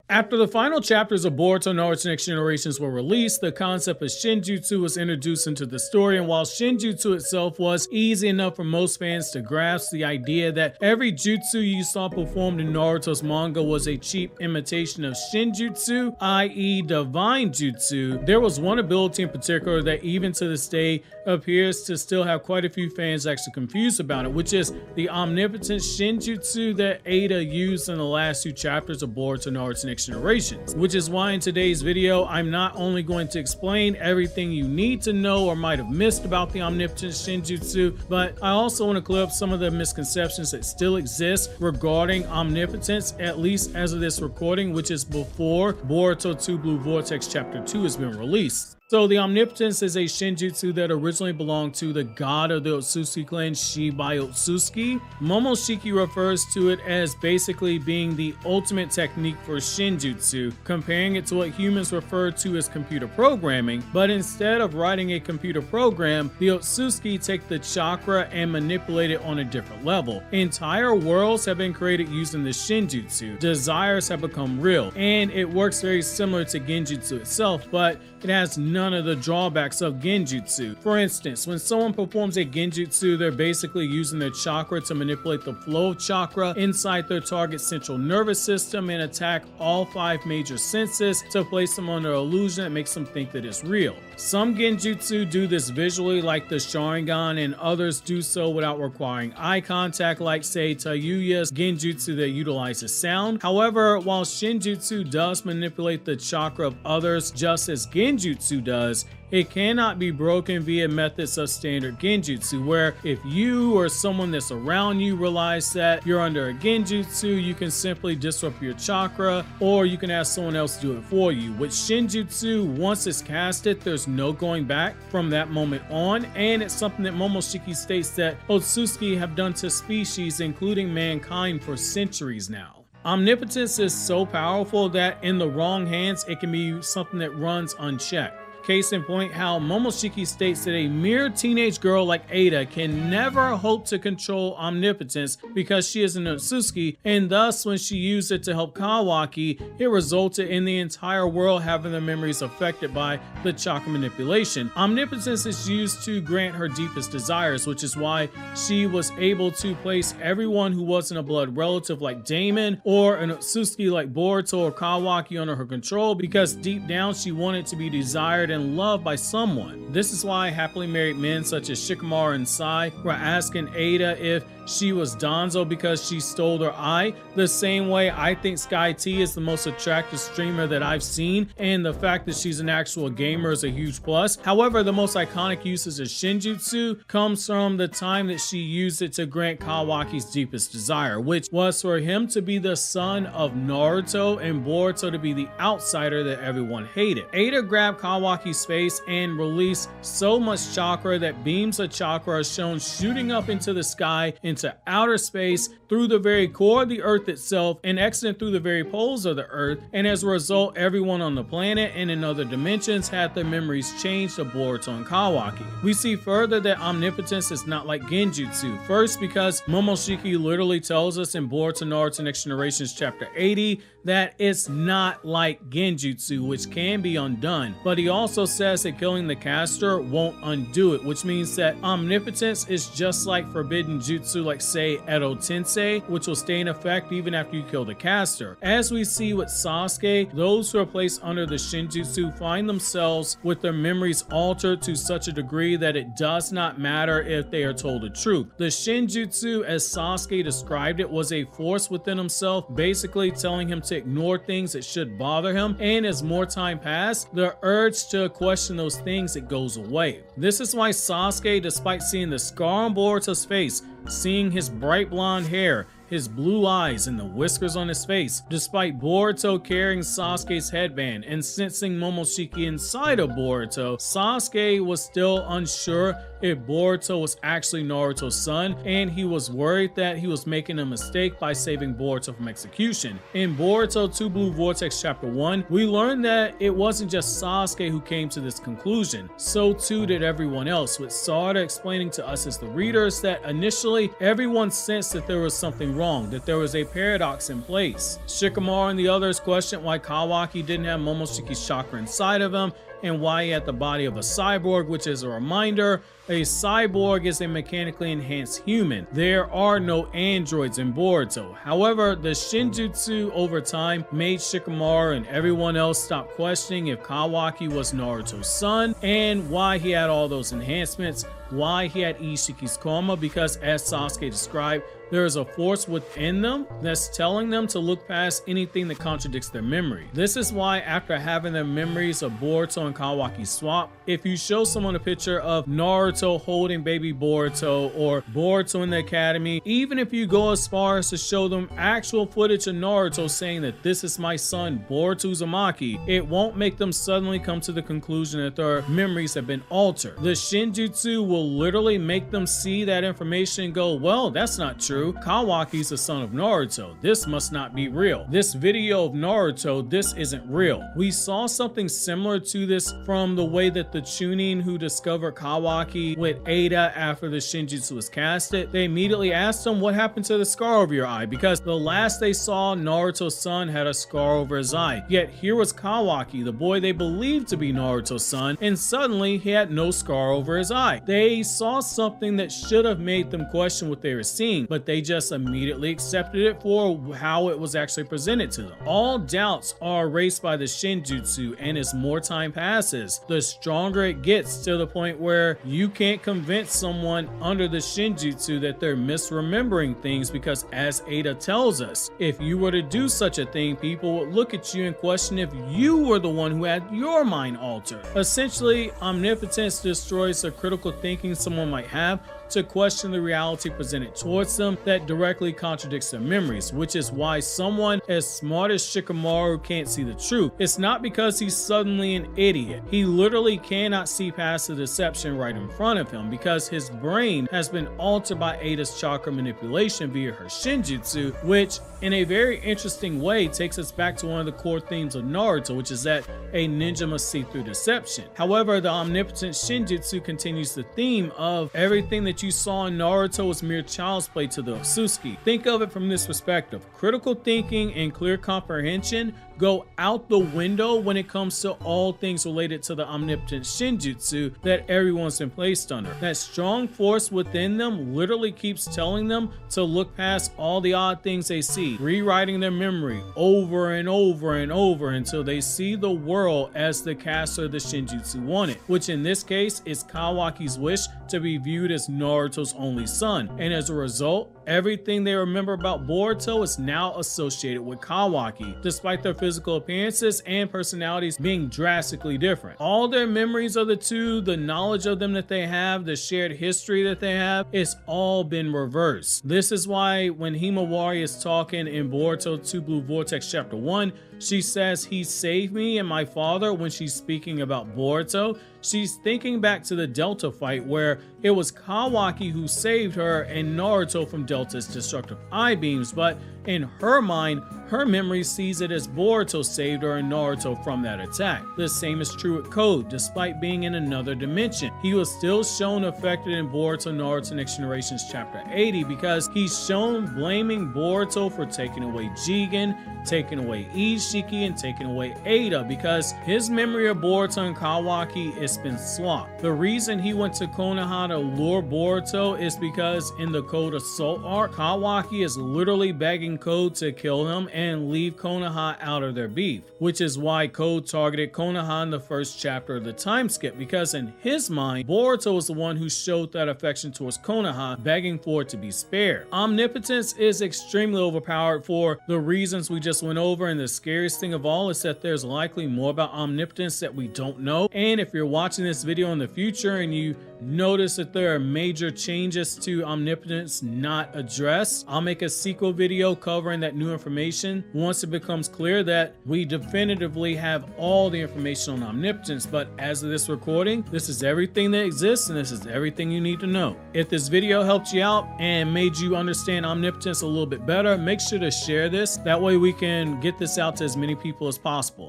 After the final chapters of Boruto Naruto Next Generations were released, the concept of Shinjutsu was introduced into the story, and while Shinjutsu itself was easy enough for most fans to grasp the idea that every jutsu you saw performed in Naruto's manga was a cheap imitation of Shinjutsu, i.e. divine jutsu, there was one ability in particular that even to this day appears to still have quite a few fans actually confused about it, which is the Omnipotence Shinjutsu that Ada used in the last two chapters of Boruto Naruto Next Generations, which is why in today's video I'm not only going to explain everything you need to know or might have missed about the Omnipotence Shinjutsu, but I also want to clear up some of the misconceptions that still exist regarding Omnipotence, at least as of this recording, which is before Boruto 2 Blue Vortex Chapter 2 has been released. So the Omnipotence is a Shinjutsu that originally belonged to the god of the Otsutsuki clan, Shibai Otsutsuki. Momoshiki refers to it as basically being the ultimate technique for Shinjutsu, comparing it to what humans refer to as computer programming, but instead of writing a computer program, the Otsutsuki take the chakra and manipulate it on a different level. Entire worlds have been created using the Shinjutsu. Desires have become real, and it works very similar to Genjutsu itself, but it has none of the drawbacks of Genjutsu. For instance, when someone performs a Genjutsu, they're basically using their chakra to manipulate the flow of chakra inside their target's central nervous system and attack all 5 major senses to place them under illusion that makes them think that it's real. Some Genjutsu do this visually like the Sharingan, and others do so without requiring eye contact like say Taiyuya's Genjutsu that utilizes sound. However, while Shinjutsu does manipulate the chakra of others just as Genjutsu does, it cannot be broken via methods of standard Genjutsu, where if you or someone that's around you realize that you're under a Genjutsu, you can simply disrupt your chakra, or you can ask someone else to do it for you. With Shinjutsu, once it's casted, there's no going back from that moment on, and it's something that Momoshiki states that Otsutsuki have done to species, including mankind, for centuries now. Omnipotence is so powerful that in the wrong hands, it can be something that runs unchecked. Case in point, how Momoshiki states that a mere teenage girl like Ada can never hope to control Omnipotence because she is an Otsutsuki, and thus when she used it to help Kawaki, it resulted in the entire world having their memories affected by the chakra manipulation. Omnipotence is used to grant her deepest desires, which is why she was able to place everyone who wasn't a blood relative like Damon or an Otsutsuki like Boruto or Kawaki under her control, because deep down she wanted to be desired and loved by someone. This is why happily married men such as Shikamaru and Sai were asking Ada if she was Danzo because she stole their eye. The same way I think Sky T is the most attractive streamer that I've seen, and the fact that she's an actual gamer is a huge plus. However, the most iconic uses of Shinjutsu comes from the time that she used it to grant Kawaki's deepest desire, which was for him to be the son of Naruto and Boruto to be the outsider that everyone hated. Ada grabbed Kawaki's face and released so much chakra that beams of chakra are shown shooting up into the sky, into outer space, through the very core of the earth itself, and exiting through the very poles of the earth, and as a result everyone on the planet and in other dimensions had their memories changed to Boruto and Kawaki. We see further that Omnipotence is not like Genjutsu. First, because Momoshiki literally tells us in Boruto Naruto Next Generations chapter 80 that it's not like Genjutsu, which can be undone, but he also says that killing the caster won't undo it, which means that Omnipotence is just like forbidden jutsu like say Edo Tensei, which will stay in effect even after you kill the caster. As we see with Sasuke, those who are placed under the Shinjutsu find themselves with their memories altered to such a degree that it does not matter if they are told the truth. The Shinjutsu, as Sasuke described it, was a force within himself, basically telling him to ignore things that should bother him, and as more time passed, the urge to question those things, it goes away. This is why Sasuke, despite seeing the scar on Boruto's face, seeing his bright blonde hair, his blue eyes, and the whiskers on his face, despite Boruto carrying Sasuke's headband and sensing Momoshiki inside of Boruto, Sasuke was still unsure if Boruto was actually Naruto's son, and he was worried that he was making a mistake by saving Boruto from execution. In Boruto 2 Blue Vortex Chapter 1, we learned that it wasn't just Sasuke who came to this conclusion, so too did everyone else, with Sarada explaining to us as the readers that initially everyone sensed that there was something something wrong, that there was a paradox in place. Shikamaru and the others questioned why Kawaki didn't have Momoshiki's chakra inside of him, and why he had the body of a cyborg, which is a reminder, a cyborg is a mechanically enhanced human. There are no androids in Boruto. However, the Shinjutsu over time made Shikamaru and everyone else stop questioning if Kawaki was Naruto's son and why he had all those enhancements, why he had Ishiki's karma, because as Sasuke described, there is a force within them that's telling them to look past anything that contradicts their memory. This is why after having their memories of Boruto and Kawaki swap, if you show someone a picture of Naruto holding baby Boruto or Boruto in the academy, even if you go as far as to show them actual footage of Naruto saying that this is my son Boruto Uzumaki, it won't make them suddenly come to the conclusion that their memories have been altered. The Shinjutsu will literally make them see that information and go, well, that's not true. Kawaki's the son of Naruto. This must not be real. This video of Naruto, this isn't real. We saw something similar to this from the way that the Chunin who discovered Kawaki with Ada after the Shinjutsu was casted, they immediately asked him what happened to the scar over your eye, because the last they saw, Naruto's son had a scar over his eye. Yet here was Kawaki, the boy they believed to be Naruto's son, and suddenly he had no scar over his eye. They saw something that should have made them question what they were seeing, but they just immediately accepted it for how it was actually presented to them. All doubts are erased by the Shinjutsu, and as more time passes, the stronger it gets, to the point where you can't convince someone under the Shinjutsu that they're misremembering things, because as Ada tells us, if you were to do such a thing, people would look at you and question if you were the one who had your mind altered. Essentially, omnipotence destroys the critical thinking someone might have to question the reality presented towards them that directly contradicts their memories, which is why someone as smart as Shikamaru can't see the truth. It's not because he's suddenly an idiot. He literally cannot see past the deception right in front of him, because his brain has been altered by Ada's chakra manipulation via her Shinjutsu, which in a very interesting way takes us back to one of the core themes of Naruto, which is that a ninja must see through deception. However, the Omnipotence Shinjutsu continues the theme of everything that you saw in Naruto was mere child's play to the Otsutsuki. Think of it from this perspective. Critical thinking and clear comprehension go out the window when it comes to all things related to the Omnipotence Shinjutsu that everyone's been placed under. That strong force within them literally keeps telling them to look past all the odd things they see, rewriting their memory over and over and over until they see the world as the caster of the Shinjutsu wanted, which in this case is Kawaki's wish to be viewed as Naruto's only son. And as a result, everything they remember about Boruto is now associated with Kawaki, despite their physical appearances and personalities being drastically different. All their memories of the two, the knowledge of them that they have, the shared history that they have, it's all been reversed. This is why when Himawari is talking in Boruto 2 Blue Vortex Chapter 1, she says, "He saved me and my father." When she's speaking about Boruto, she's thinking back to the Delta fight where it was Kawaki who saved her and Naruto from Delta's destructive eye beams, but in her mind, her memory sees it as Boruto saved her and Naruto from that attack. The same is true with Code. Despite being in another dimension, he was still shown affected in Boruto Naruto Next Generations Chapter 80, because he's shown blaming Boruto for taking away Jigen, taking away Ishiki, and taking away Ada, because his memory of Boruto and Kawaki has been swapped. The reason he went to Konoha to lure Boruto is because in the Code Assault arc, Kawaki is literally begging Code to kill him and leave Konoha out of their beef, which is why Code targeted Konoha in the first chapter of the time skip, because in his mind, Boruto was the one who showed that affection towards Konoha, begging for it to be spared. Omnipotence is extremely overpowered for the reasons we just went over, and the scariest thing of all is that there's likely more about omnipotence that we don't know. And if you're watching this video in the future and you notice that there are major changes to omnipotence not addressed, I'll make a sequel video covering that new information once it becomes clear that we definitively have all the information on omnipotence. But as of this recording, this is everything that exists, and this is everything you need to know. If this video helped you out and made you understand omnipotence a little bit better, make sure to share this. That way we can get this out to as many people as possible.